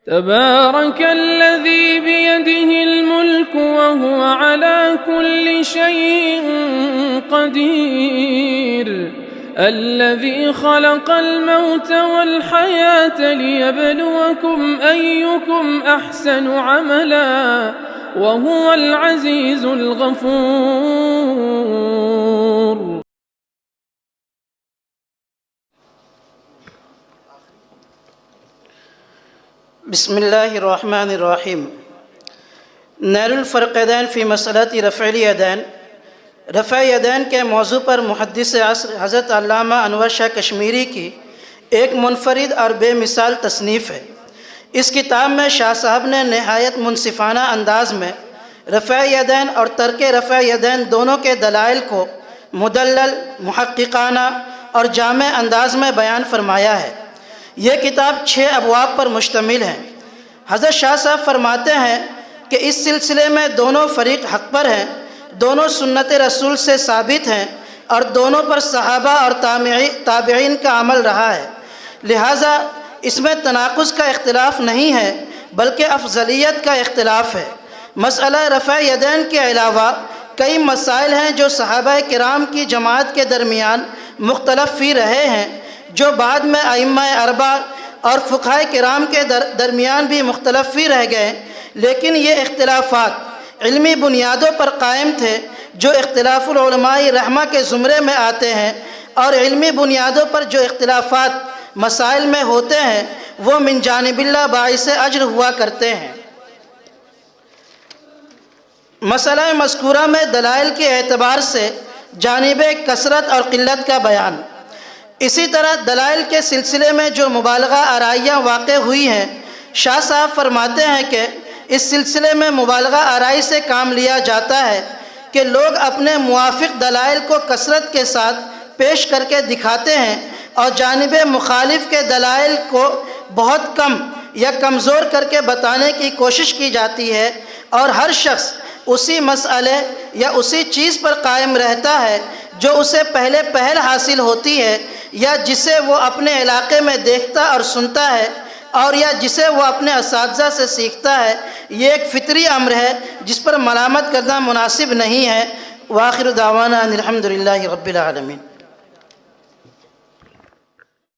تبارك الذي بيده الملك وهو على كل شيء قدير الذي خلق الموت والحياة ليبلوكم أيكم أحسن عملا وهو العزيز الغفور. بسم اللہ الرحمن الرحیم. نیل الفرقین فی مسئلۃ رفع الیدین. رفع یدین کے موضوع پر محدث عصر حضرت علامہ انور شاہ کشمیری کی ایک منفرد اور بے مثال تصنیف ہے. اس کتاب میں شاہ صاحب نے نہایت منصفانہ انداز میں رفع یدین اور ترک رفع یدین دونوں کے دلائل کو مدلل، محققانہ اور جامع انداز میں بیان فرمایا ہے. یہ کتاب 6 ابواب پر مشتمل ہے. حضرت شاہ صاحب فرماتے ہیں کہ اس سلسلے میں دونوں فریق حق پر ہیں، دونوں سنت رسول سے ثابت ہیں اور دونوں پر صحابہ اور تابعین کا عمل رہا ہے. لہٰذا اس میں تناقض کا اختلاف نہیں ہے بلکہ افضلیت کا اختلاف ہے. مسئلہ رفع یدین کے علاوہ کئی مسائل ہیں جو صحابہ کرام کی جماعت کے درمیان مختلف فی رہے ہیں، جو بعد میں ائمہ اربعہ اور فقہاء کرام کے درمیان بھی مختلف فی رہ گئے. لیکن یہ اختلافات علمی بنیادوں پر قائم تھے جو اختلاف العلماء رحمہ کے زمرے میں آتے ہیں، اور علمی بنیادوں پر جو اختلافات مسائل میں ہوتے ہیں وہ من جانب اللہ باعث اجر ہوا کرتے ہیں. مسئلہ مذکورہ میں دلائل کے اعتبار سے جانب کثرت اور قلت کا بیان. اسی طرح دلائل کے سلسلے میں جو مبالغہ آرائیاں واقع ہوئی ہیں، شاہ صاحب فرماتے ہیں کہ اس سلسلے میں مبالغہ آرائی سے کام لیا جاتا ہے کہ لوگ اپنے موافق دلائل کو کثرت کے ساتھ پیش کر کے دکھاتے ہیں اور جانب مخالف کے دلائل کو بہت کم یا کمزور کر کے بتانے کی کوشش کی جاتی ہے، اور ہر شخص اسی مسئلے یا اسی چیز پر قائم رہتا ہے جو اسے پہل حاصل ہوتی ہے، یا جسے وہ اپنے علاقے میں دیکھتا اور سنتا ہے، اور یا جسے وہ اپنے اساتذہ سے سیکھتا ہے. یہ ایک فطری امر ہے جس پر ملامت کرنا مناسب نہیں ہے. وآخر دعوانا ان الحمد للہ رب العالمین.